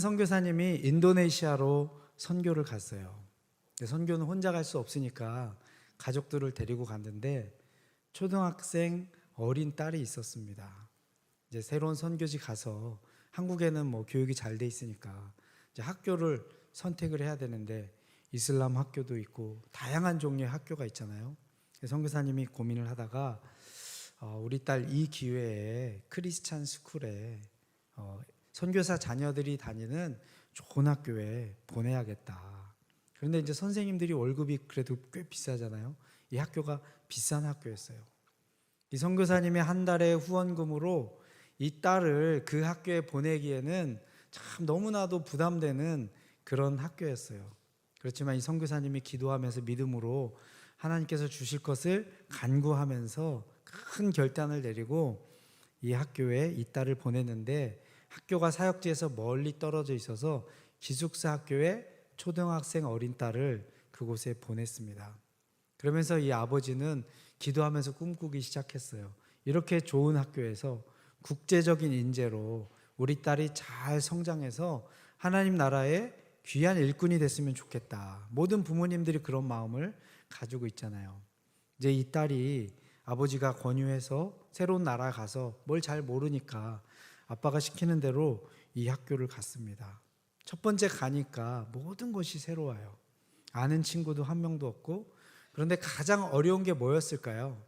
선교사님이 인도네시아로 선교를 갔어요. 선교는 혼자 갈 수 없으니까 가족들을 데리고 갔는데 초등학생 어린 딸이 있었습니다. 이제 새로운 선교지 가서 한국에는 뭐 교육이 잘 돼 있으니까 이제 학교를 선택을 해야 되는데 이슬람 학교도 있고 다양한 종류의 학교가 있잖아요. 선교사님이 고민을 하다가 우리 딸 이 기회에 크리스찬 스쿨에 선교사 자녀들이 다니는 좋은 학교에 보내야겠다. 그런데 이제 선생님들이 월급이 그래도 꽤 비싸잖아요. 이 학교가 비싼 학교였어요. 이 선교사님이 한 달에 후원금으로 이 딸을 그 학교에 보내기에는 참 너무나도 부담되는 그런 학교였어요. 그렇지만 이 선교사님이 기도하면서 믿음으로 하나님께서 주실 것을 간구하면서 큰 결단을 내리고 이 학교에 이 딸을 보냈는데, 학교가 사역지에서 멀리 떨어져 있어서 기숙사 학교에 초등학생 어린 딸을 그곳에 보냈습니다. 그러면서 이 아버지는 기도하면서 꿈꾸기 시작했어요. 이렇게 좋은 학교에서 국제적인 인재로 우리 딸이 잘 성장해서 하나님 나라의 귀한 일꾼이 됐으면 좋겠다. 모든 부모님들이 그런 마음을 가지고 있잖아요. 이제 이 딸이 아버지가 권유해서 새로운 나라 가서 뭘 잘 모르니까 아빠가 시키는 대로 이 학교를 갔습니다. 첫 번째 가니까 모든 것이 새로워요. 아는 친구도 한 명도 없고, 그런데 가장 어려운 게 뭐였을까요?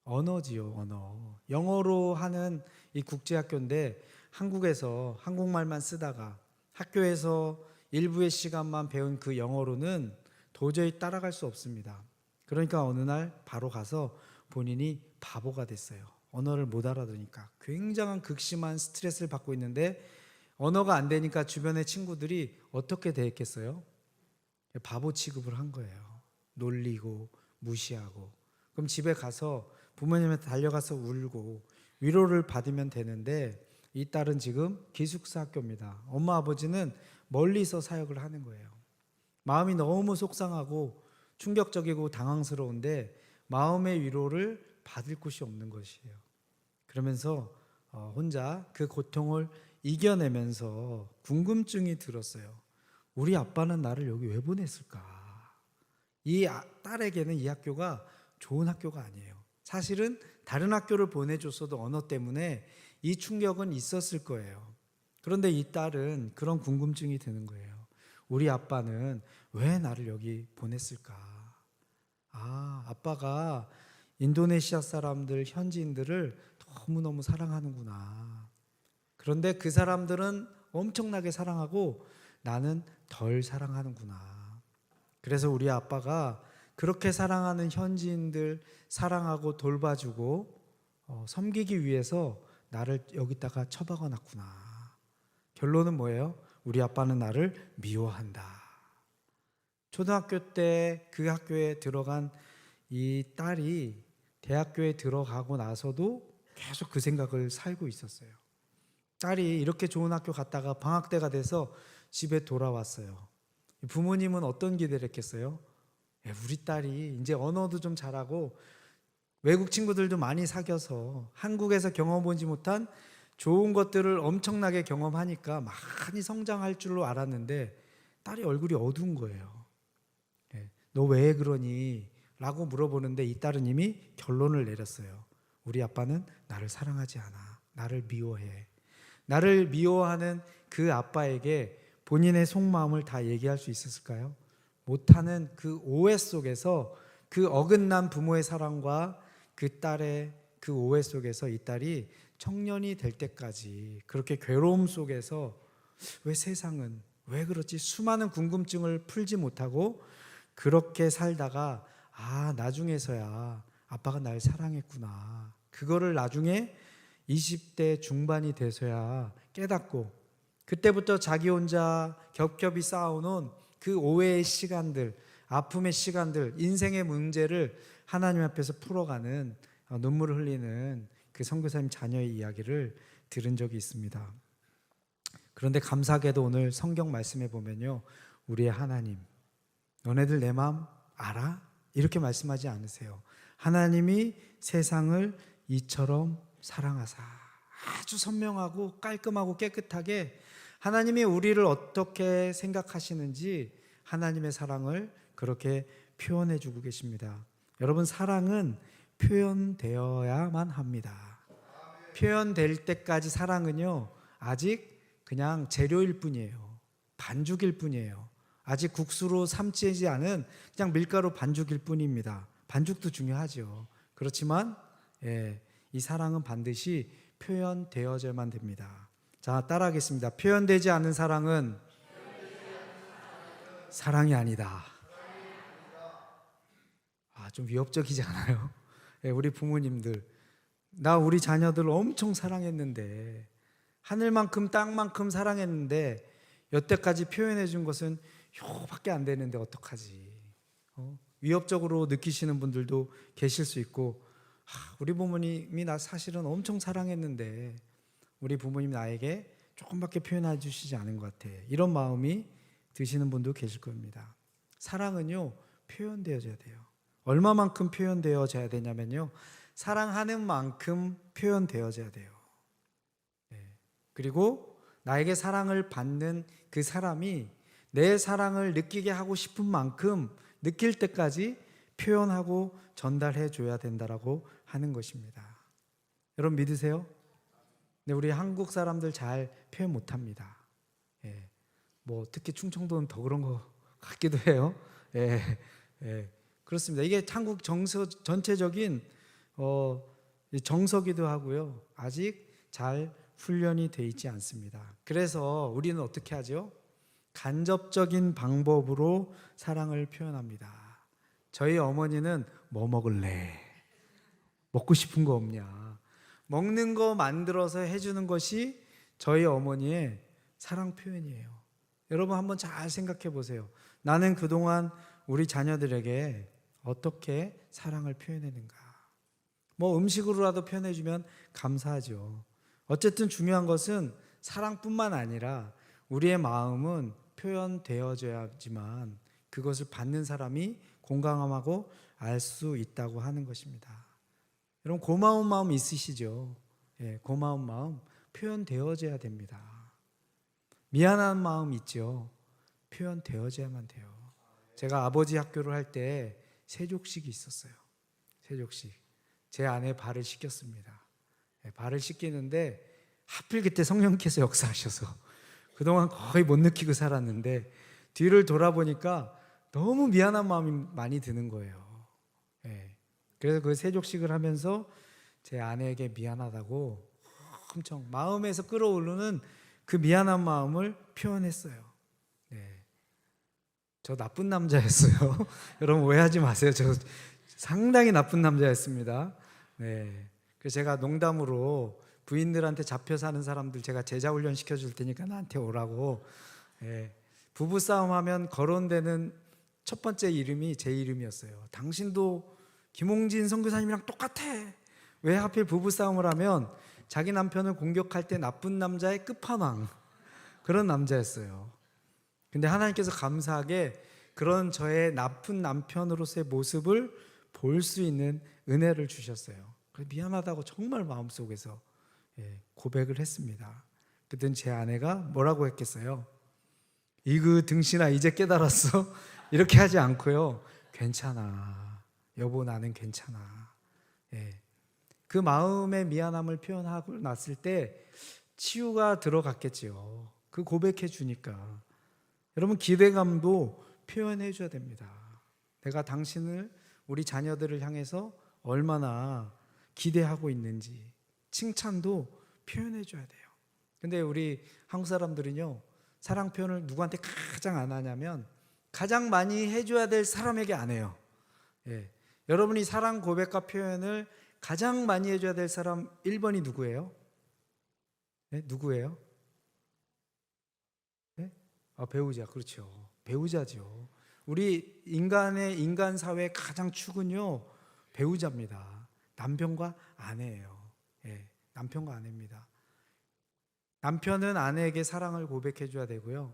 언어지요, 언어. 영어로 하는 이 국제학교인데 한국에서 한국말만 쓰다가 학교에서 일부의 시간만 배운 그 영어로는 도저히 따라갈 수 없습니다. 그러니까 어느 날 바로 가서 본인이 바보가 됐어요. 언어를 못 알아들으니까 굉장한 극심한 스트레스를 받고 있는데 언어가 안 되니까 주변의 친구들이 어떻게 대했겠어요? 바보 취급을 한 거예요. 놀리고 무시하고. 그럼 집에 가서 부모님한테 달려가서 울고 위로를 받으면 되는데, 이 딸은 지금 기숙사 학교입니다. 엄마 아버지는 멀리서 사역을 하는 거예요. 마음이 너무 속상하고 충격적이고 당황스러운데 마음의 위로를 받을 곳이 없는 것이에요. 그러면서 혼자 그 고통을 이겨내면서 궁금증이 들었어요. 우리 아빠는 나를 여기 왜 보냈을까? 이 딸에게는 이 학교가 좋은 학교가 아니에요. 사실은 다른 학교를 보내줬어도 언어 때문에 이 충격은 있었을 거예요. 그런데 이 딸은 그런 궁금증이 드는 거예요. 우리 아빠는 왜 나를 여기 보냈을까? 아빠가 인도네시아 사람들, 현지인들을 너무너무 사랑하는구나. 그런데 그 사람들은 엄청나게 사랑하고 나는 덜 사랑하는구나. 그래서 우리 아빠가 그렇게 사랑하는 현지인들 사랑하고 돌봐주고 섬기기 위해서 나를 여기다가 처박아 놨구나. 결론은 뭐예요? 우리 아빠는 나를 미워한다. 초등학교 때 그 학교에 들어간 이 딸이 대학교에 들어가고 나서도 계속 그 생각을 살고 있었어요. 딸이 이렇게 좋은 학교 갔다가 방학 때가 돼서 집에 돌아왔어요. 부모님은 어떤 기대를 했겠어요? 우리 딸이 이제 언어도 좀 잘하고 외국 친구들도 많이 사귀어서 한국에서 경험해보지 못한 좋은 것들을 엄청나게 경험하니까 많이 성장할 줄로 알았는데 딸이 얼굴이 어두운 거예요. 너 왜 그러니? 라고 물어보는데 이 딸은 이미 결론을 내렸어요. 우리 아빠는 나를 사랑하지 않아. 나를 미워해. 나를 미워하는 그 아빠에게 본인의 속마음을 다 얘기할 수 있었을까요? 못하는 그 오해 속에서, 그 어긋난 부모의 사랑과 그 딸의 그 오해 속에서 이 딸이 청년이 될 때까지 그렇게 괴로움 속에서 왜 세상은 왜 그렇지? 수많은 궁금증을 풀지 못하고 그렇게 살다가 나중에서야 아빠가 날 사랑했구나. 그거를 나중에 20대 중반이 돼서야 깨닫고, 그때부터 자기 혼자 겹겹이 쌓아오는 그 오해의 시간들, 아픔의 시간들, 인생의 문제를 하나님 앞에서 풀어가는, 눈물을 흘리는 그 선교사님 자녀의 이야기를 들은 적이 있습니다. 그런데 감사하게도 오늘 성경 말씀에 보면요, 우리의 하나님, 너네들 내 마음 알아? 이렇게 말씀하지 않으세요. 하나님이 세상을 이처럼 사랑하사, 아주 선명하고 깔끔하고 깨끗하게 하나님이 우리를 어떻게 생각하시는지 하나님의 사랑을 그렇게 표현해 주고 계십니다. 여러분, 사랑은 표현되어야만 합니다. 표현될 때까지 사랑은요, 아직 그냥 재료일 뿐이에요. 반죽일 뿐이에요. 아직 국수로 삼치지 않은 그냥 밀가루 반죽일 뿐입니다. 반죽도 중요하죠. 그렇지만 이 사랑은 반드시 표현되어져야만 됩니다. 자, 따라하겠습니다. 표현되지 않은 사랑은 사랑이 아니다. 좀 위협적이지 않아요? 우리 부모님들, 나 우리 자녀들 엄청 사랑했는데, 하늘만큼 땅만큼 사랑했는데 여태까지 표현해 준 것은 요밖에 안 되는데 어떡하지? 위협적으로 느끼시는 분들도 계실 수 있고, 우리 부모님이 나 사실은 엄청 사랑했는데 우리 부모님 나에게 조금밖에 표현해 주시지 않은 것 같아, 이런 마음이 드시는 분도 계실 겁니다. 사랑은요, 표현되어져야 돼요. 얼마만큼 표현되어져야 되냐면요, 사랑하는 만큼 표현되어져야 돼요. 그리고 나에게 사랑을 받는 그 사람이 내 사랑을 느끼게 하고 싶은 만큼 느낄 때까지 표현하고 전달해 줘야 된다라고 하는 것입니다. 여러분 믿으세요? 네, 우리 한국 사람들 잘 표현 못합니다. 특히 충청도는 더 그런 것 같기도 해요. 그렇습니다. 이게 한국 전체적인 정서기도 하고요, 아직 잘 훈련이 돼 있지 않습니다. 그래서 우리는 어떻게 하죠? 간접적인 방법으로 사랑을 표현합니다. 저희 어머니는 뭐 먹을래? 먹고 싶은 거 없냐? 먹는 거 만들어서 해주는 것이 저희 어머니의 사랑 표현이에요. 여러분 한번 잘 생각해 보세요. 나는 그동안 우리 자녀들에게 어떻게 사랑을 표현했는가? 음식으로라도 표현해주면 감사하죠. 어쨌든 중요한 것은 사랑뿐만 아니라 우리의 마음은 표현되어져야지만 그것을 받는 사람이 공감하고 알 수 있다고 하는 것입니다. 여러분 고마운 마음 있으시죠? 고마운 마음 표현되어져야 됩니다. 미안한 마음 있죠? 표현되어져야만 돼요. 제가 아버지 학교를 할 때 세족식이 있었어요. 세족식. 제 아내 발을 씻겼습니다. 발을 씻기는데 하필 그때 성령께서 역사하셔서 그동안 거의 못 느끼고 살았는데 뒤를 돌아보니까 너무 미안한 마음이 많이 드는 거예요. 그래서 그 세족식을 하면서 제 아내에게 미안하다고 엄청 마음에서 끌어오르는 그 미안한 마음을 표현했어요. 저 나쁜 남자였어요. 여러분 오해하지 마세요. 저 상당히 나쁜 남자였습니다. 그래서 제가 농담으로 부인들한테 잡혀 사는 사람들 제가 제자 훈련 시켜줄 테니까 나한테 오라고. 부부싸움 하면 거론되는 첫 번째 이름이 제 이름이었어요. 당신도 김홍진 선교사님이랑 똑같아. 왜 하필 부부싸움을 하면 자기 남편을 공격할 때 나쁜 남자의 끝판왕, 그런 남자였어요. 근데 하나님께서 감사하게 그런 저의 나쁜 남편으로서의 모습을 볼 수 있는 은혜를 주셨어요. 그래서 미안하다고 정말 마음속에서 고백을 했습니다. 그땐 제 아내가 뭐라고 했겠어요? 이그 등신아 이제 깨달았어? 이렇게 하지 않고요, 괜찮아 여보, 나는 괜찮아. 그 마음의 미안함을 표현하고 났을 때 치유가 들어갔겠지요. 그 고백해 주니까. 여러분 기대감도 표현해 줘야 됩니다. 내가 당신을, 우리 자녀들을 향해서 얼마나 기대하고 있는지 칭찬도 표현해 줘야 돼요. 근데 우리 한국 사람들은요, 사랑 표현을 누구한테 가장 안 하냐면 가장 많이 해줘야 될 사람에게 안 해요. 여러분이 사랑 고백과 표현을 가장 많이 해줘야 될 사람 1번이 누구예요? 누구예요? 배우자. 그렇죠. 배우자죠. 우리 인간 사회의 가장 축은요, 배우자입니다. 남편과 아내예요. 남편과 아내입니다. 남편은 아내에게 사랑을 고백해 줘야 되고요.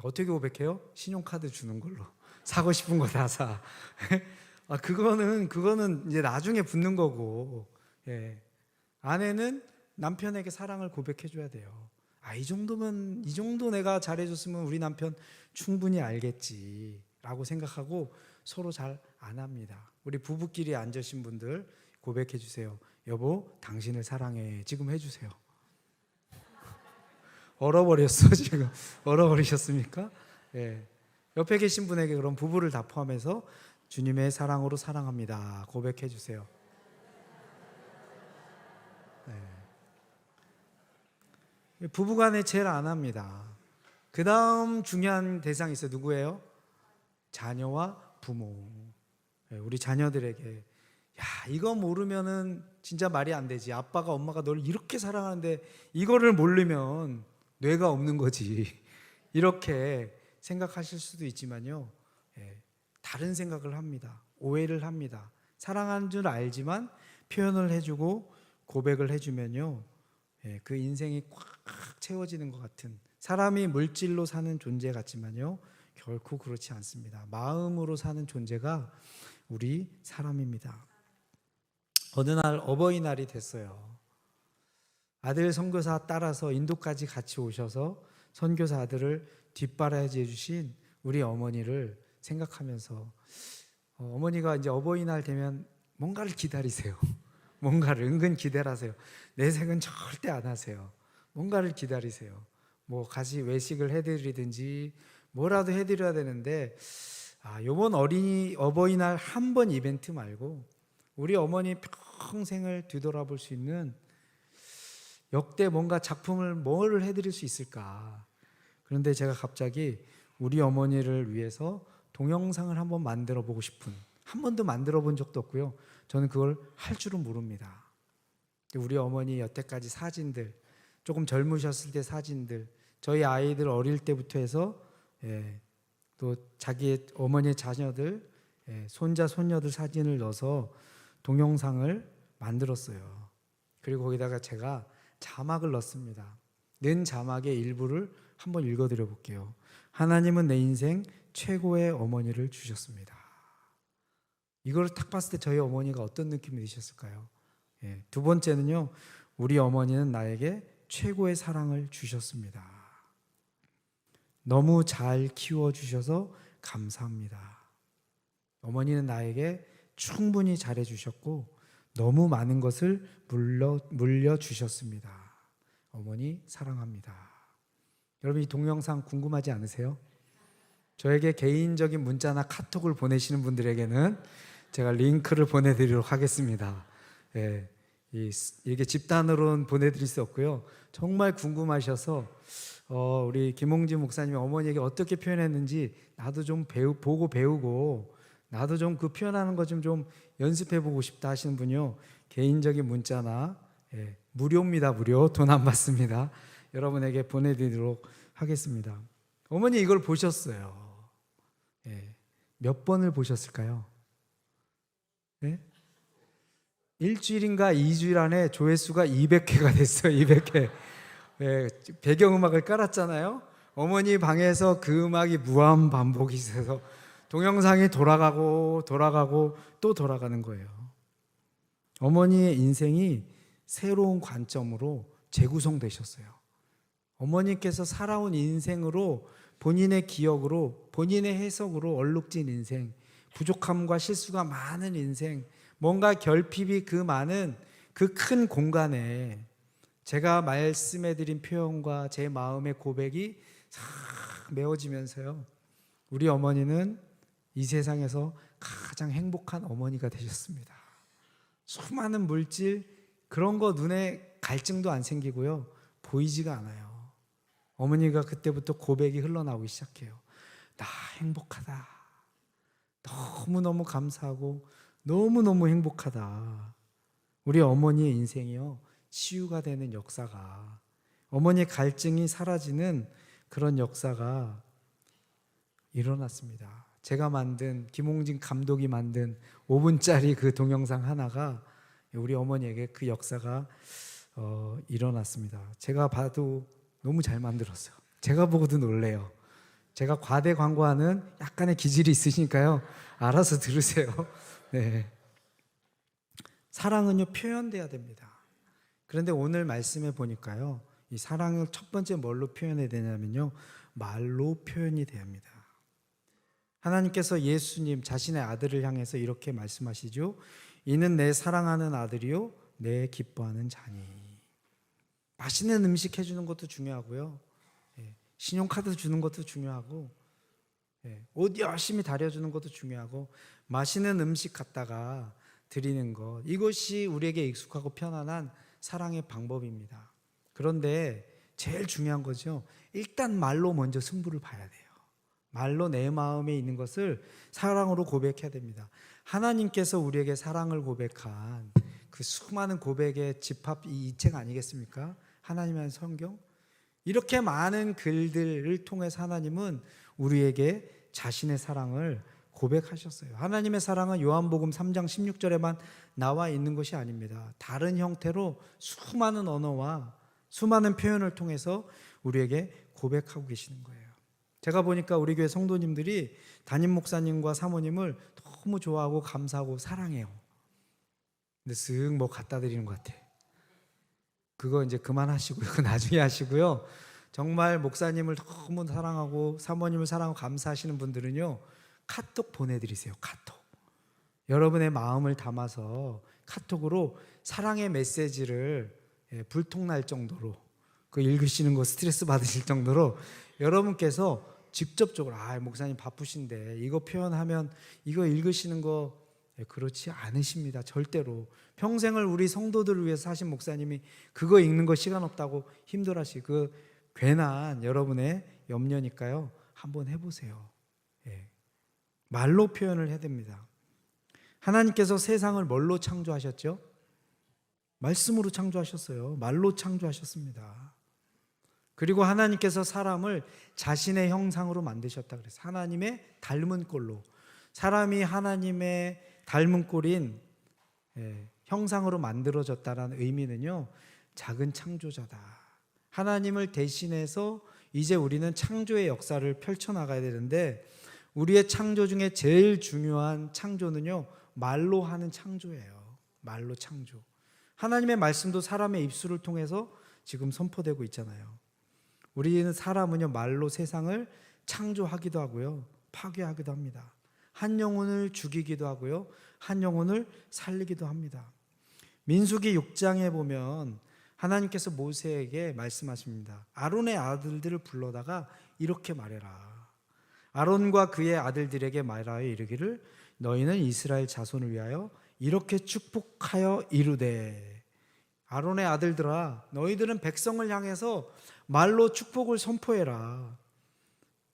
어떻게 고백해요? 신용카드 주는 걸로. 사고 싶은 거 다 사. 그거는 이제 나중에 붙는 거고. 아내는 남편에게 사랑을 고백해 줘야 돼요. 이 정도면, 이 정도 내가 잘해줬으면 우리 남편 충분히 알겠지라고 생각하고 서로 잘 안 합니다. 우리 부부끼리 앉으신 분들 고백해 주세요. 여보, 당신을 사랑해. 지금 해주세요. 얼어버렸어 지금. 얼어버리셨습니까? 예. 옆에 계신 분에게 그럼 부부를 다 포함해서 주님의 사랑으로 사랑합니다. 고백해 주세요. 네. 부부간에 제일 안 합니다. 그 다음 중요한 대상이 있어요. 누구예요? 자녀와 부모. 우리 자녀들에게 야, 이거 모르면은 진짜 말이 안 되지. 아빠가 엄마가 너를 이렇게 사랑하는데 이거를 모르면 뇌가 없는 거지. 이렇게 생각하실 수도 있지만요. 다른 생각을 합니다. 오해를 합니다. 사랑하는 줄 알지만 표현을 해주고 고백을 해주면요. 그 인생이 꽉 채워지는 것 같은, 사람이 물질로 사는 존재 같지만요. 결코 그렇지 않습니다. 마음으로 사는 존재가 우리 사람입니다. 어느 날 어버이날이 됐어요. 아들 선교사 따라서 인도까지 같이 오셔서 선교사 아들을 뒷바라지 해주신 우리 어머니를 생각하면서 어머니가 이제 어버이날 되면 뭔가를 기다리세요. 뭔가를 은근 기대를 하세요. 내색은 절대 안 하세요. 뭔가를 기다리세요. 뭐 같이 외식을 해드리든지 뭐라도 해드려야 되는데 이번 어버이날 한 번 이벤트 말고 우리 어머니 평생을 뒤돌아볼 수 있는 역대 뭔가 작품을 뭐를 해드릴 수 있을까. 그런데 제가 갑자기 우리 어머니를 위해서 동영상을 한번 만들어 보고 싶은, 한 번도 만들어 본 적도 없고요. 저는 그걸 할 줄은 모릅니다. 우리 어머니 여태까지 사진들, 조금 젊으셨을 때 사진들, 저희 아이들 어릴 때부터 해서 또 자기의 어머니의 자녀들, 손자 손녀들 사진을 넣어서 동영상을 만들었어요. 그리고 거기다가 제가 자막을 넣습니다. 는 자막의 일부를 한번 읽어드려 볼게요. 하나님은 내 인생 최고의 어머니를 주셨습니다. 이걸 딱 봤을 때 저희 어머니가 어떤 느낌이 드셨을까요? 두 번째는요, 우리 어머니는 나에게 최고의 사랑을 주셨습니다. 너무 잘 키워주셔서 감사합니다. 어머니는 나에게 충분히 잘해주셨고 너무 많은 것을 물려주셨습니다. 어머니 사랑합니다. 여러분, 이 동영상 궁금하지 않으세요? 저에게 개인적인 문자나 카톡을 보내시는 분들에게는 제가 링크를 보내드리도록 하겠습니다. 이게 집단으로는 보내드릴 수 없고요. 정말 궁금하셔서 우리 김홍진 목사님이 어머니에게 어떻게 표현했는지 나도 좀 보고 배우고 나도 좀 그 표현하는 거 좀 연습해보고 싶다 하시는 분이요, 개인적인 문자나 무료입니다. 무료, 돈 안 받습니다. 여러분에게 보내드리도록 하겠습니다. 어머니 이걸 보셨어요. 몇 번을 보셨을까요? 일주일인가 2주일 안에 조회수가 200회가 됐어요. 200회. 배경음악을 깔았잖아요. 어머니 방에서 그 음악이 무한 반복이 있어서 동영상이 돌아가고 또 돌아가는 거예요. 어머니의 인생이 새로운 관점으로 재구성되셨어요. 어머니께서 살아온 인생으로 본인의 기억으로, 본인의 해석으로 얼룩진 인생, 부족함과 실수가 많은 인생, 뭔가 결핍이 그 많은 그 큰 공간에 제가 말씀해드린 표현과 제 마음의 고백이 싹 메워지면서요, 우리 어머니는 이 세상에서 가장 행복한 어머니가 되셨습니다. 수많은 물질 그런 거 눈에 갈증도 안 생기고요, 보이지가 않아요. 어머니가 그때부터 고백이 흘러나오기 시작해요. 나 행복하다. 너무너무 감사하고 너무너무 행복하다. 우리 어머니의 인생이요, 치유가 되는 역사가, 어머니의 갈증이 사라지는 그런 역사가 일어났습니다. 제가 만든, 김홍진 감독이 만든 5분짜리 그 동영상 하나가 우리 어머니에게 그 역사가 일어났습니다. 제가 봐도 너무 잘 만들었어요. 제가 보고도 놀래요. 제가 과대 광고하는 약간의 기질이 있으시니까요, 알아서 들으세요. 네. 사랑은요, 표현돼야 됩니다. 그런데 오늘 말씀해 보니까요, 이 사랑을 첫 번째 뭘로 표현해야 되냐면요, 말로 표현이 돼야 합니다. 하나님께서 예수님 자신의 아들을 향해서 이렇게 말씀하시죠. 이는 내 사랑하는 아들이요 내 기뻐하는 자니. 맛있는 음식 해주는 것도 중요하고요, 신용카드 주는 것도 중요하고, 옷 열심히 다려주는 것도 중요하고, 맛있는 음식 갖다가 드리는 것, 이것이 우리에게 익숙하고 편안한 사랑의 방법입니다. 그런데 제일 중요한 거죠. 일단 말로 먼저 승부를 봐야 돼요. 말로 내 마음에 있는 것을 사랑으로 고백해야 됩니다. 하나님께서 우리에게 사랑을 고백한 그 수많은 고백의 집합, 이 책 아니겠습니까? 하나님의 성경. 이렇게 많은 글들을 통해서 하나님은 우리에게 자신의 사랑을 고백하셨어요. 하나님의 사랑은 요한복음 3장 16절에만 나와 있는 것이 아닙니다. 다른 형태로 수많은 언어와 수많은 표현을 통해서 우리에게 고백하고 계시는 거예요. 제가 보니까 우리 교회 성도님들이 담임 목사님과 사모님을 너무 좋아하고 감사하고 사랑해요. 근데 쓱 뭐 갖다 드리는 것 같아. 그거 이제 그만하시고요. 그 나중에 하시고요. 정말 목사님을 너무 사랑하고 사모님을 사랑하고 감사하시는 분들은요, 카톡 보내드리세요. 카톡. 여러분의 마음을 담아서 카톡으로 사랑의 메시지를 불통날 정도로, 그 읽으시는 거 스트레스 받으실 정도로 여러분께서 직접적으로, 목사님 바쁘신데 이거 표현하면 이거 읽으시는 거 그렇지 않으십니다. 절대로. 평생을 우리 성도들을 위해서 사신 목사님이 그거 읽는 거 시간 없다고 힘들어하시, 그 괜한 여러분의 염려니까요, 한번 해보세요. 말로 표현을 해야 됩니다. 하나님께서 세상을 뭘로 창조하셨죠? 말씀으로 창조하셨어요. 말로 창조하셨습니다. 그리고 하나님께서 사람을 자신의 형상으로 만드셨다 그랬어요. 하나님의 닮은 꼴로. 사람이 하나님의 닮은 꼴인 형상으로 만들어졌다는 의미는요, 작은 창조자다. 하나님을 대신해서 이제 우리는 창조의 역사를 펼쳐나가야 되는데, 우리의 창조 중에 제일 중요한 창조는요, 말로 하는 창조예요. 말로 창조. 하나님의 말씀도 사람의 입술을 통해서 지금 선포되고 있잖아요. 우리는 사람은요, 말로 세상을 창조하기도 하고요, 파괴하기도 합니다. 한 영혼을 죽이기도 하고요, 한 영혼을 살리기도 합니다. 민수기 6장에 보면 하나님께서 모세에게 말씀하십니다. 아론의 아들들을 불러다가 이렇게 말해라. 아론과 그의 아들들에게 말하여 이르기를, 너희는 이스라엘 자손을 위하여 이렇게 축복하여 이르되. 아론의 아들들아, 너희들은 백성을 향해서 말로 축복을 선포해라.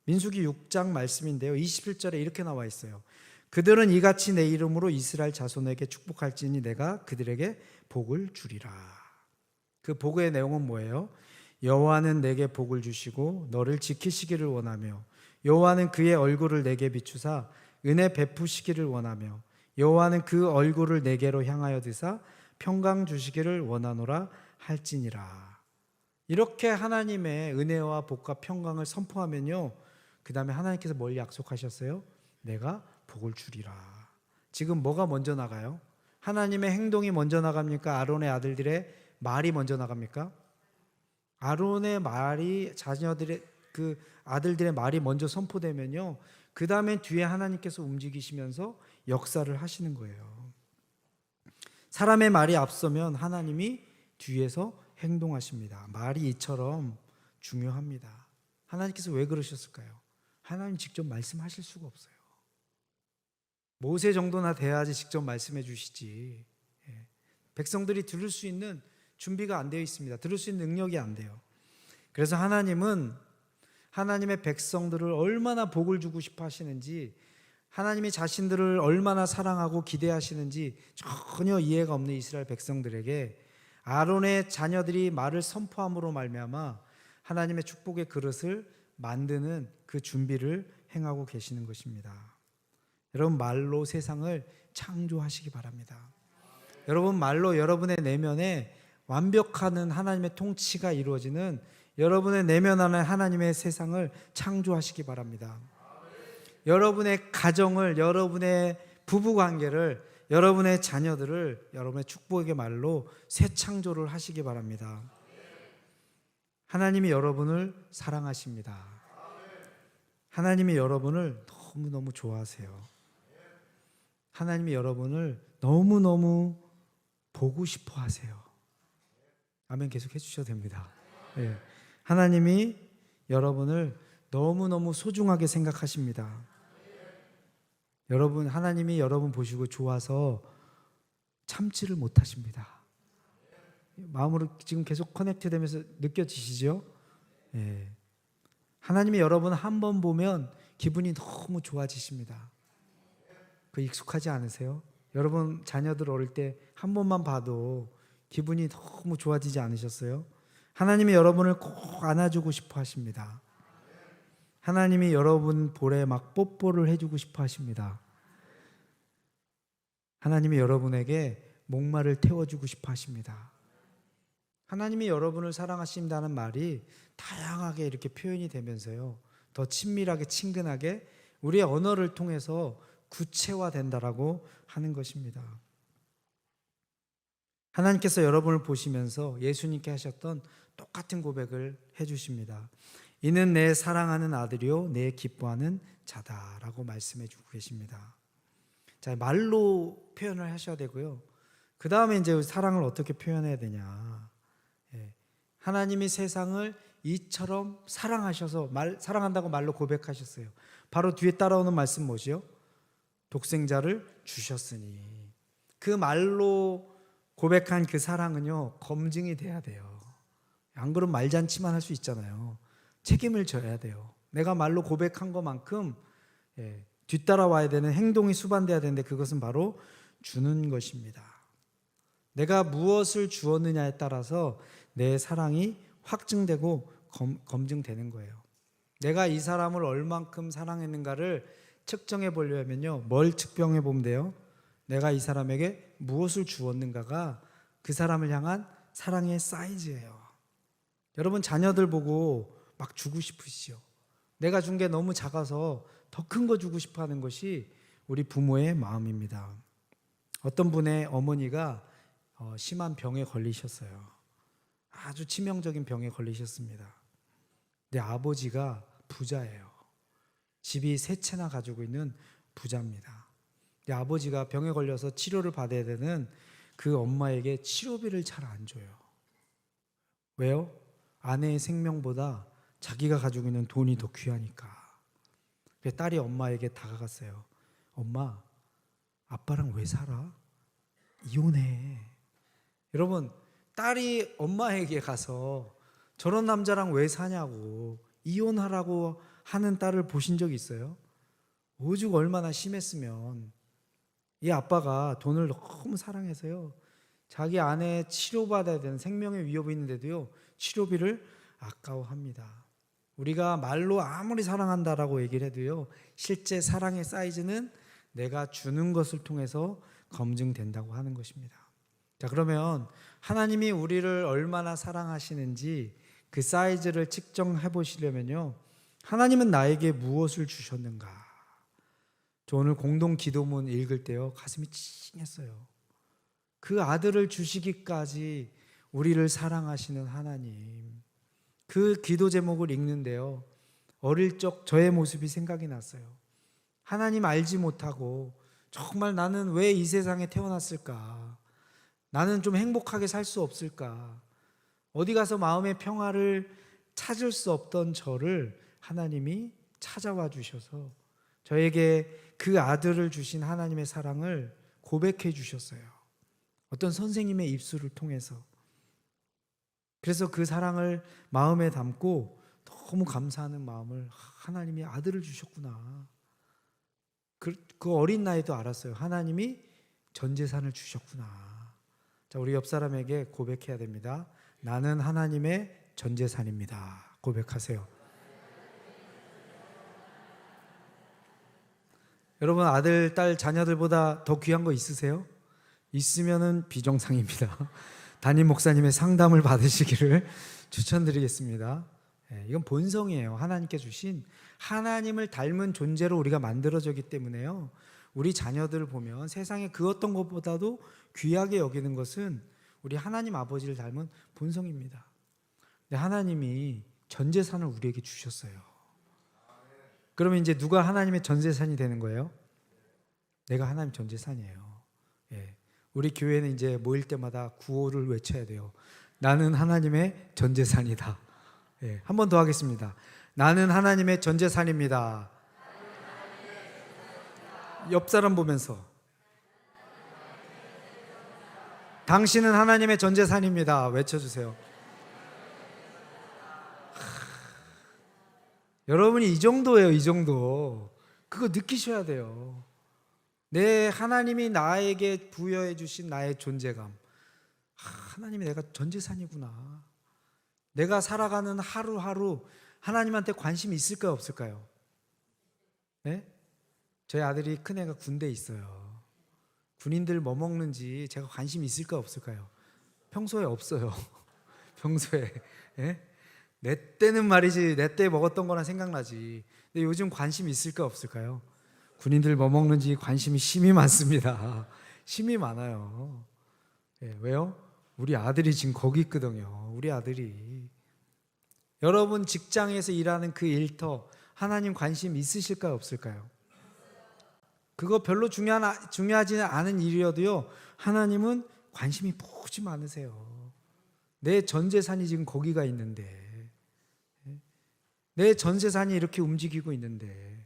민수기 6장 말씀인데요, 21절에 이렇게 나와 있어요. 그들은 이같이 내 이름으로 이스라엘 자손에게 축복할지니 내가 그들에게 복을 주리라. 그 복의 내용은 뭐예요? 여호와는 내게 복을 주시고 너를 지키시기를 원하며, 여호와는 그의 얼굴을 내게 비추사 은혜 베푸시기를 원하며, 여호와는 그 얼굴을 내게로 향하여 드사 평강 주시기를 원하노라 할지니라. 이렇게 하나님의 은혜와 복과 평강을 선포하면요, 그 다음에 하나님께서 뭘 약속하셨어요? 내가 복을 주리라. 지금 뭐가 먼저 나가요? 하나님의 행동이 먼저 나갑니까? 아론의 아들들의 말이 먼저 나갑니까? 아론의 말이, 자녀들의 그 아들들의 말이 먼저 선포되면요, 그 다음에 뒤에 하나님께서 움직이시면서 역사를 하시는 거예요. 사람의 말이 앞서면 하나님이 뒤에서 행동하십니다. 말이 이처럼 중요합니다. 하나님께서 왜 그러셨을까요? 하나님 직접 말씀하실 수가 없어요. 모세 정도나 돼야지 직접 말씀해 주시지. 백성들이 들을 수 있는 준비가 안 되어 있습니다. 들을 수 있는 능력이 안 돼요. 그래서 하나님은 하나님의 백성들을 얼마나 복을 주고 싶어 하시는지, 하나님이 자신들을 얼마나 사랑하고 기대하시는지 전혀 이해가 없는 이스라엘 백성들에게 아론의 자녀들이 말을 선포함으로 말미암아 하나님의 축복의 그릇을 만드는 그 준비를 행하고 계시는 것입니다. 여러분, 말로 세상을 창조하시기 바랍니다. 여러분, 말로 여러분의 내면에 완벽한 하나님의 통치가 이루어지는 여러분의 내면 안에 하나님의 세상을 창조하시기 바랍니다. 여러분의 가정을, 여러분의 부부관계를, 여러분의 자녀들을 여러분의 축복의 말로 새 창조를 하시기 바랍니다. 하나님이 여러분을 사랑하십니다. 하나님이 여러분을 너무너무 좋아하세요. 하나님이 여러분을 너무너무 보고 싶어 하세요. 아멘 계속 해주셔도 됩니다. 네. 하나님이 여러분을 너무너무 소중하게 생각하십니다. 여러분, 하나님이 여러분 보시고 좋아서 참지를 못하십니다. 마음으로 지금 계속 커넥트 되면서 느껴지시죠? 네. 하나님이 여러분 한 번 보면 기분이 너무 좋아지십니다. 그 익숙하지 않으세요? 여러분 자녀들 어릴 때 한 번만 봐도 기분이 너무 좋아지지 않으셨어요? 하나님이 여러분을 꼭 안아주고 싶어 하십니다. 하나님이 여러분 볼에 막 뽀뽀를 해주고 싶어 하십니다. 하나님이 여러분에게 목마를 태워주고 싶어 하십니다. 하나님이 여러분을 사랑하신다는 말이 다양하게 이렇게 표현이 되면서요, 더 친밀하게 친근하게 우리의 언어를 통해서 구체화된다라고 하는 것입니다. 하나님께서 여러분을 보시면서 예수님께 하셨던 똑같은 고백을 해주십니다. 이는 내 사랑하는 아들이요 내 기뻐하는 자다라고 말씀해 주고 계십니다. 자, 말로 표현을 하셔야 되고요. 그 다음에 이제 사랑을 어떻게 표현해야 되냐. 하나님이 세상을 이처럼 사랑하셔서 사랑한다고 말로 고백하셨어요. 바로 뒤에 따라오는 말씀 뭐지요? 독생자를 주셨으니. 그 말로 고백한 그 사랑은요, 검증이 돼야 돼요. 안 그러면 말잔치만 할 수 있잖아요. 책임을 져야 돼요. 내가 말로 고백한 것만큼 뒤따라와야 되는 행동이 수반돼야 되는데 그것은 바로 주는 것입니다. 내가 무엇을 주었느냐에 따라서 내 사랑이 확증되고 검증되는 거예요. 내가 이 사람을 얼만큼 사랑했는가를 측정해 보려면요, 뭘 측정해 보면 돼요? 내가 이 사람에게 무엇을 주었는가가 그 사람을 향한 사랑의 사이즈예요. 여러분 자녀들 보고 막 주고 싶으시죠? 내가 준 게 너무 작아서 더 큰 거 주고 싶어 하는 것이 우리 부모의 마음입니다. 어떤 분의 어머니가 심한 병에 걸리셨어요. 아주 치명적인 병에 걸리셨습니다. 내 아버지가 부자예요. 집이 3채나 가지고 있는 부자입니다. 내 아버지가 병에 걸려서 치료를 받아야 되는 그 엄마에게 치료비를 잘 안 줘요. 왜요? 아내의 생명보다 자기가 가지고 있는 돈이 더 귀하니까. 딸이 엄마에게 다가갔어요. 엄마, 아빠랑 왜 살아? 이혼해. 여러분, 딸이 엄마에게 가서 저런 남자랑 왜 사냐고 이혼하라고 하는 딸을 보신 적 있어요? 오죽 얼마나 심했으면. 이 아빠가 돈을 너무 사랑해서요, 자기 아내 치료받아야 되는 생명의 위협이 있는데도요, 치료비를 아까워합니다. 우리가 말로 아무리 사랑한다라고 얘기를 해도요, 실제 사랑의 사이즈는 내가 주는 것을 통해서 검증된다고 하는 것입니다. 자, 그러면 하나님이 우리를 얼마나 사랑하시는지 그 사이즈를 측정해 보시려면요, 하나님은 나에게 무엇을 주셨는가? 저 오늘 공동 기도문 읽을 때요, 가슴이 찡했어요. 그 아들을 주시기까지 우리를 사랑하시는 하나님. 그 기도 제목을 읽는데요, 어릴 적 저의 모습이 생각이 났어요. 하나님 알지 못하고 정말 나는 왜 이 세상에 태어났을까? 나는 좀 행복하게 살 수 없을까? 어디 가서 마음의 평화를 찾을 수 없던 저를 하나님이 찾아와 주셔서 저에게 그 아들을 주신 하나님의 사랑을 고백해 주셨어요. 어떤 선생님의 입술을 통해서. 그래서 그 사랑을 마음에 담고 너무 감사하는 마음을, 하나님이 아들을 주셨구나. 그 어린 나이도 알았어요. 하나님이 전 재산을 주셨구나. 자, 우리 옆 사람에게 고백해야 됩니다. 나는 하나님의 전 재산입니다. 고백하세요. 여러분, 아들, 딸, 자녀들보다 더 귀한 거 있으세요? 있으면은 비정상입니다. 담임 목사님의 상담을 받으시기를 추천드리겠습니다. 이건 본성이에요. 하나님께 주신, 하나님을 닮은 존재로 우리가 만들어졌기 때문에요, 우리 자녀들을 보면 세상에 그 어떤 것보다도 귀하게 여기는 것은 우리 하나님 아버지를 닮은 본성입니다. 근데 하나님이 전 재산을 우리에게 주셨어요. 그러면 이제 누가 하나님의 전 재산이 되는 거예요? 내가 하나님 전 재산이에요. 예. 우리 교회는 이제 모일 때마다 구호를 외쳐야 돼요. 나는 하나님의 전 재산이다. 예. 한 번 더 하겠습니다. 나는 하나님의 전 재산입니다. 옆 사람 보면서 당신은 하나님의 전 재산입니다. 외쳐주세요. 여러분이 이 정도예요. 이 정도. 그거 느끼셔야 돼요. 내 하나님이 나에게 부여해 주신 나의 존재감. 하나님이 내가 전 재산이구나. 내가 살아가는 하루하루 하나님한테 관심이 있을까요? 없을까요? 네? 저희 아들이 큰애가 군대에 있어요. 군인들 뭐 먹는지 제가 관심이 있을까요? 없을까요? 평소에 없어요. 평소에. 예? 내 때는 말이지, 내 때 먹었던 거나 생각나지. 근데 요즘 관심이 있을까 없을까요? 군인들 뭐 먹는지 관심이 심히 많습니다. 심히 많아요. 예, 왜요? 우리 아들이 지금 거기 있거든요. 우리 아들이. 여러분 직장에서 일하는 그 일터 하나님 관심 있으실까요? 없을까요? 그거 별로 중요하지는 않은 일이어도요, 하나님은 관심이 무지 많으세요. 내 전 재산이 지금 거기가 있는데, 내 전 재산이 이렇게 움직이고 있는데,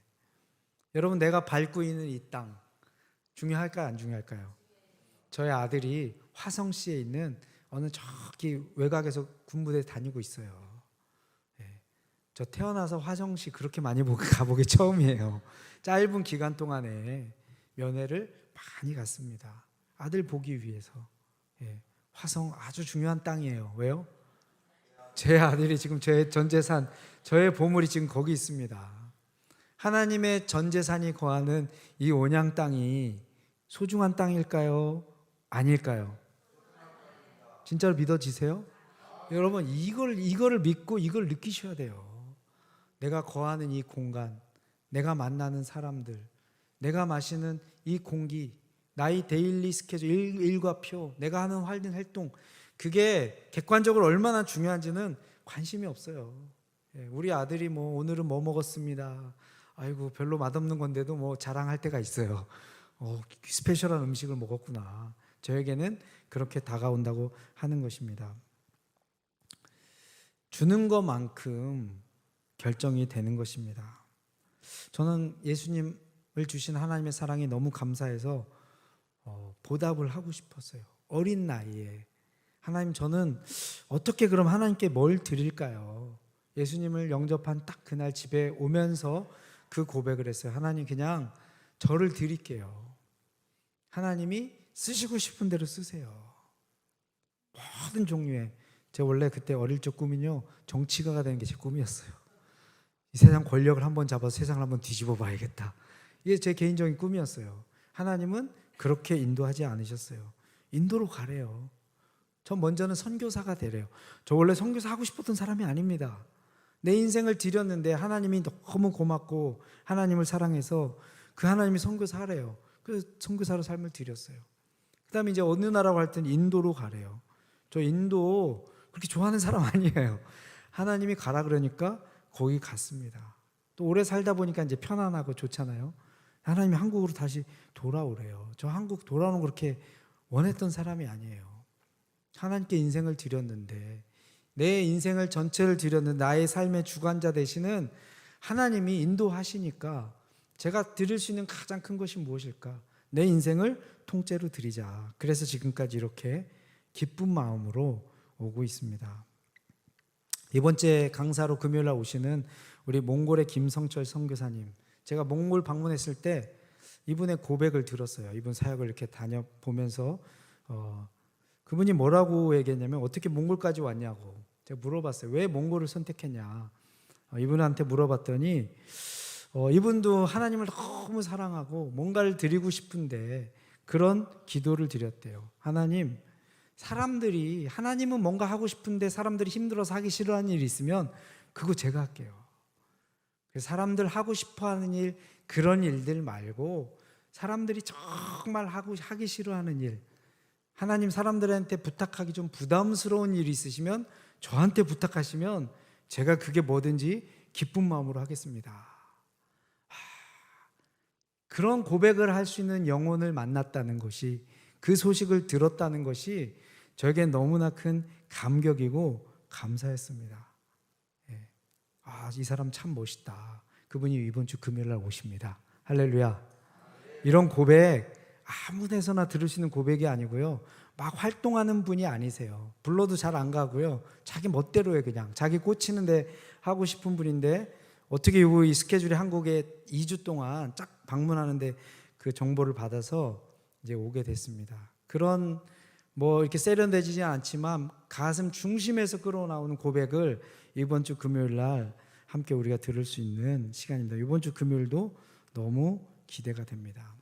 여러분 내가 밟고 있는 이 땅 중요할까요? 안 중요할까요? 저희 아들이 화성시에 있는 어느 저기 외곽에서 군부대 다니고 있어요. 저 태어나서 화성시 그렇게 많이 가보기 처음이에요. 짧은 기간 동안에 면회를 많이 갔습니다. 아들 보기 위해서. 화성 아주 중요한 땅이에요. 왜요? 제 아들이 지금 제 전 재산, 저의 보물이 지금 거기 있습니다. 하나님의 전 재산이 거하는 이 온양 땅이 소중한 땅일까요? 아닐까요? 진짜로 믿어지세요? 여러분 이거를 믿고 이걸 느끼셔야 돼요. 내가 거하는 이 공간, 내가 만나는 사람들, 내가 마시는 이 공기, 나의 데일리 스케줄, 일과표, 내가 하는 활동, 그게 객관적으로 얼마나 중요한지는 관심이 없어요. 우리 아들이 뭐 오늘은 뭐 먹었습니다. 아이고 별로 맛없는 건데도 뭐 자랑할 때가 있어요. 스페셜한 음식을 먹었구나. 저에게는 그렇게 다가온다고 하는 것입니다. 주는 것만큼 결정이 되는 것입니다. 저는 예수님을 주신 하나님의 사랑이 너무 감사해서 보답을 하고 싶었어요. 어린 나이에 하나님, 저는 어떻게 그럼 하나님께 뭘 드릴까요? 예수님을 영접한 딱 그날 집에 오면서 그 고백을 했어요. 하나님, 그냥 저를 드릴게요. 하나님이 쓰시고 싶은 대로 쓰세요. 모든 종류의, 제가 원래 그때 어릴 적 꿈은요, 정치가가 되는 게 제 꿈이었어요. 이 세상 권력을 한번 잡아서 세상을 한번 뒤집어 봐야겠다. 이게 제 개인적인 꿈이었어요. 하나님은 그렇게 인도하지 않으셨어요. 인도로 가래요. 전 먼저는 선교사가 되래요. 저 원래 선교사 하고 싶었던 사람이 아닙니다. 내 인생을 드렸는데 하나님이 너무 고맙고 하나님을 사랑해서 그 하나님이 선교사 하래요. 그래서 선교사로 삶을 드렸어요. 그 다음에 이제 어느 나라고 할 때는 인도로 가래요. 저 인도 그렇게 좋아하는 사람 아니에요. 하나님이 가라 그러니까 거기 갔습니다. 또 오래 살다 보니까 이제 편안하고 좋잖아요. 하나님이 한국으로 다시 돌아오래요. 저 한국 돌아오는 거 그렇게 원했던 사람이 아니에요. 하나님께 인생을 드렸는데, 내 인생을 전체를 드렸는데 나의 삶의 주관자 되시는 하나님이 인도하시니까 제가 드릴 수 있는 가장 큰 것이 무엇일까? 내 인생을 통째로 드리자. 그래서 지금까지 이렇게 기쁜 마음으로 오고 있습니다. 이번 주에 강사로 금요일날 오시는 우리 몽골의 김성철 선교사님, 제가 몽골 방문했을 때 이분의 고백을 들었어요. 이분 사역을 이렇게 다녀보면서 그분이 뭐라고 얘기했냐면, 어떻게 몽골까지 왔냐고 제가 물어봤어요. 왜 몽골을 선택했냐. 이분한테 물어봤더니 이분도 하나님을 너무 사랑하고 뭔가를 드리고 싶은데 그런 기도를 드렸대요. 하나님, 사람들이, 하나님은 뭔가 하고 싶은데 사람들이 힘들어서 하기 싫어하는 일이 있으면 그거 제가 할게요. 사람들 하고 싶어하는 일, 그런 일들 말고 사람들이 정말 하기 싫어하는 일, 하나님 사람들한테 부탁하기 좀 부담스러운 일이 있으시면 저한테 부탁하시면 제가 그게 뭐든지 기쁜 마음으로 하겠습니다. 그런 고백을 할 수 있는 영혼을 만났다는 것이, 그 소식을 들었다는 것이 저에겐 너무나 큰 감격이고 감사했습니다. 예. 이 사람 참 멋있다. 그분이 이번 주 금요일 날 오십니다. 할렐루야. 이런 고백 아무 데서나 들을 수 있는 고백이 아니고요, 막 활동하는 분이 아니세요. 불러도 잘 안 가고요, 자기 멋대로 해. 그냥 자기 꽂히는데 하고 싶은 분인데, 어떻게 이 스케줄이 한국에 2주 동안 쫙 방문하는데 그 정보를 받아서 이제 오게 됐습니다. 그런 뭐 이렇게 세련되지는 않지만 가슴 중심에서 끌어나오는 고백을 이번 주 금요일 날 함께 우리가 들을 수 있는 시간입니다. 이번 주 금요일도 너무 기대가 됩니다.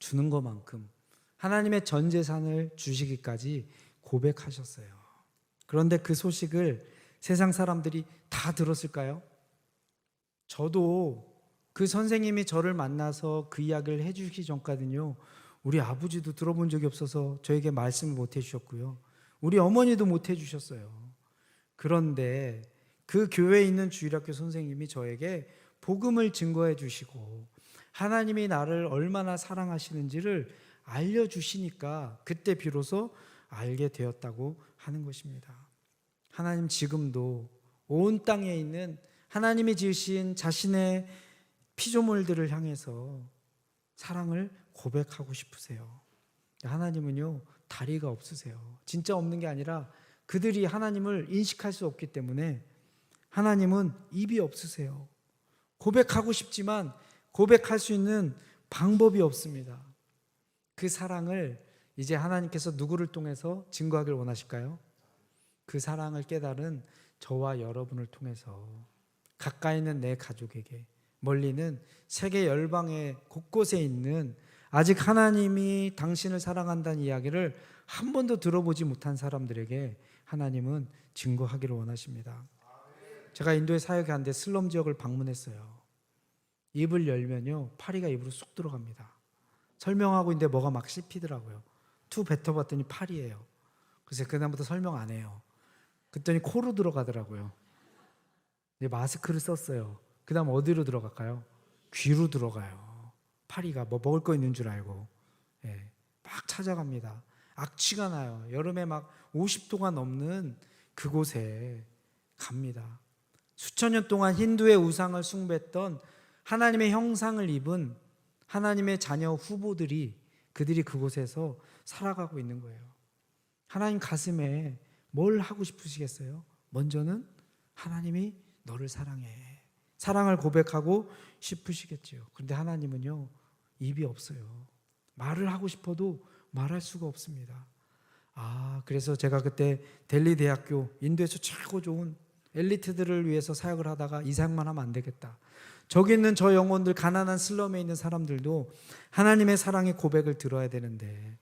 주는 것만큼 하나님의 전 재산을 주시기까지 고백하셨어요. 그런데 그 소식을 세상 사람들이 다 들었을까요? 저도 그 선생님이 저를 만나서 그 이야기를 해주시기 전까지는요, 우리 아버지도 들어본 적이 없어서 저에게 말씀을 못 해주셨고요, 우리 어머니도 못 해주셨어요. 그런데 그 교회에 있는 주일학교 선생님이 저에게 복음을 증거해 주시고 하나님이 나를 얼마나 사랑하시는지를 알려주시니까 그때 비로소 알게 되었다고 하는 것입니다. 하나님 지금도 온 땅에 있는 하나님이 지으신 자신의 피조물들을 향해서 사랑을 고백하고 싶으세요. 하나님은요, 다리가 없으세요. 진짜 없는 게 아니라 그들이 하나님을 인식할 수 없기 때문에 하나님은 입이 없으세요. 고백하고 싶지만 고백할 수 있는 방법이 없습니다. 그 사랑을 이제 하나님께서 누구를 통해서 증거하길 원하실까요? 그 사랑을 깨달은 저와 여러분을 통해서 가까이 있는 내 가족에게, 멀리는 세계 열방의 곳곳에 있는 아직 하나님이 당신을 사랑한다는 이야기를 한 번도 들어보지 못한 사람들에게 하나님은 증거하기를 원하십니다. 제가 인도에 사역에 갔는데 슬럼 지역을 방문했어요. 입을 열면요, 파리가 입으로 쑥 들어갑니다. 설명하고 있는데 뭐가 막 씹히더라고요. 툭 뱉어봤더니 파리예요. 그래서 그다음부터 설명 안 해요. 그랬더니 코로 들어가더라고요. 이제 마스크를 썼어요. 그 다음 어디로 들어갈까요? 귀로 들어가요. 파리가 뭐 먹을 거 있는 줄 알고. 예, 막 찾아갑니다. 악취가 나요. 여름에 막 50도가 넘는 그곳에 갑니다. 수천 년 동안 힌두의 우상을 숭배했던 하나님의 형상을 입은 하나님의 자녀 후보들이, 그들이 그곳에서 살아가고 있는 거예요. 하나님 가슴에 뭘 하고 싶으시겠어요? 먼저는 하나님이 너를 사랑해, 사랑을 고백하고 싶으시겠죠. 그런데 하나님은요, 입이 없어요. 말을 하고 싶어도 말할 수가 없습니다. 그래서 제가 그때 델리 대학교, 인도에서 최고 좋은 엘리트들을 위해서 사역을 하다가 이상만 하면 안 되겠다. 저기 있는 저 영혼들, 가난한 슬럼에 있는 사람들도 하나님의 사랑의 고백을 들어야 되는데,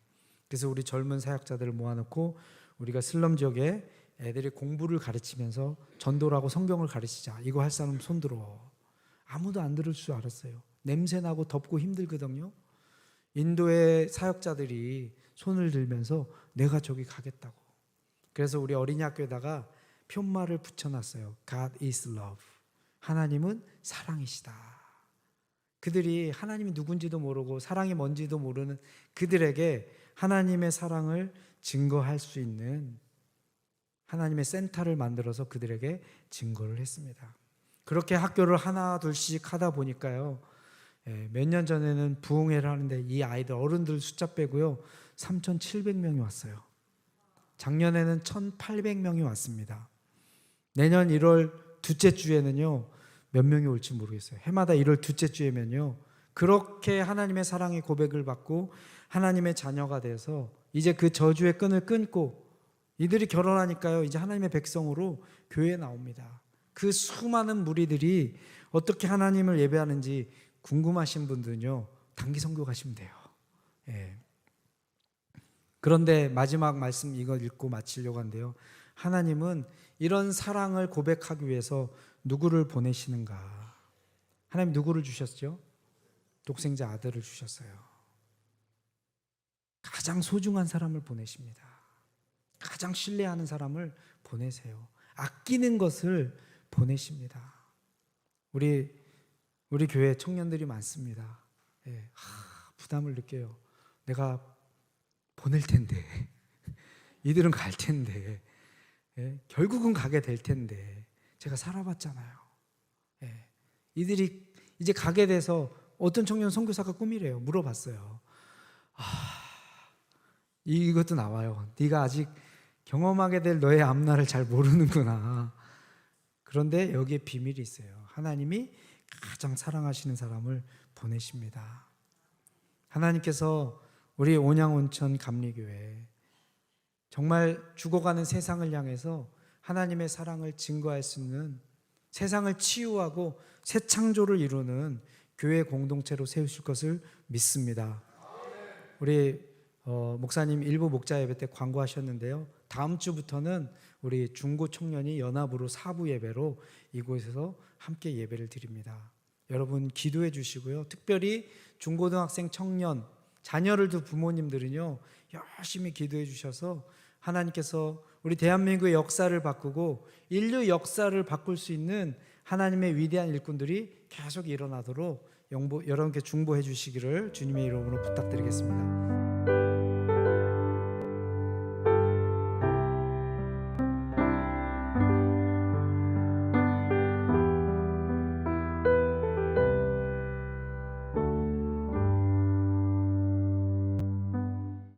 그래서 우리 젊은 사역자들을 모아놓고 우리가 슬럼 지역에 애들이 공부를 가르치면서 전도라고 성경을 가르치자. 이거 할 사람 손 들어. 아무도 안 들을 줄 알았어요. 냄새나고 덥고 힘들거든요. 인도의 사역자들이 손을 들면서 내가 저기 가겠다고. 그래서 우리 어린이 학교에다가 편말을 붙여놨어요. God is love. 하나님은 사랑이시다. 그들이 하나님이 누군지도 모르고 사랑이 뭔지도 모르는 그들에게 하나님의 사랑을 증거할 수 있는 하나님의 센터를 만들어서 그들에게 증거를 했습니다. 그렇게 학교를 하나 둘씩 하다 보니까요, 몇 년 전에는 부흥회를 하는데 이 아이들 어른들 숫자 빼고요 3,700명이 왔어요. 작년에는 1,800명이 왔습니다. 내년 1월 둘째 주에는요 몇 명이 올지 모르겠어요. 해마다 1월 둘째 주에면요, 그렇게 하나님의 사랑의 고백을 받고 하나님의 자녀가 돼서 이제 그 저주의 끈을 끊고 이들이 결혼하니까요, 이제 하나님의 백성으로 교회에 나옵니다. 그 수많은 무리들이 어떻게 하나님을 예배하는지 궁금하신 분들은요, 단기 선교 가시면 돼요. 예. 그런데 마지막 말씀 이걸 읽고 마치려고 하는데요, 하나님은 이런 사랑을 고백하기 위해서 누구를 보내시는가? 하나님 누구를 주셨죠? 독생자 아들을 주셨어요. 가장 소중한 사람을 보내십니다. 가장 신뢰하는 사람을 보내세요. 아끼는 것을 보내십니다. 우리 교회 청년들이 많습니다. 예, 부담을 느껴요. 내가 보낼 텐데, 이들은 갈 텐데, 예, 결국은 가게 될 텐데, 제가 살아봤잖아요. 예, 이들이 이제 가게 돼서 어떤 청년 선교사가 꿈이래요. 물어봤어요. 이것도 나와요. 네가 아직 경험하게 될 너의 앞날을 잘 모르는구나. 그런데 여기에 비밀이 있어요. 하나님이 가장 사랑하시는 사람을 보내십니다. 하나님께서 우리 온양온천 감리교회 정말 죽어가는 세상을 향해서 하나님의 사랑을 증거할 수 있는, 세상을 치유하고 새 창조를 이루는 교회 공동체로 세우실 것을 믿습니다. 우리 목사님 일부 목자 예배 때 광고하셨는데요. 다음 주부터는 우리 중고 청년이 연합으로 사부 예배로 이곳에서 함께 예배를 드립니다. 여러분 기도해 주시고요. 특별히 중고등학생 청년 자녀를 둔 부모님들은요, 열심히 기도해 주셔서 하나님께서 우리 대한민국의 역사를 바꾸고 인류 역사를 바꿀 수 있는 하나님의 위대한 일꾼들이 계속 일어나도록 여러분께 중보해 주시기를 주님의 이름으로 부탁드리겠습니다.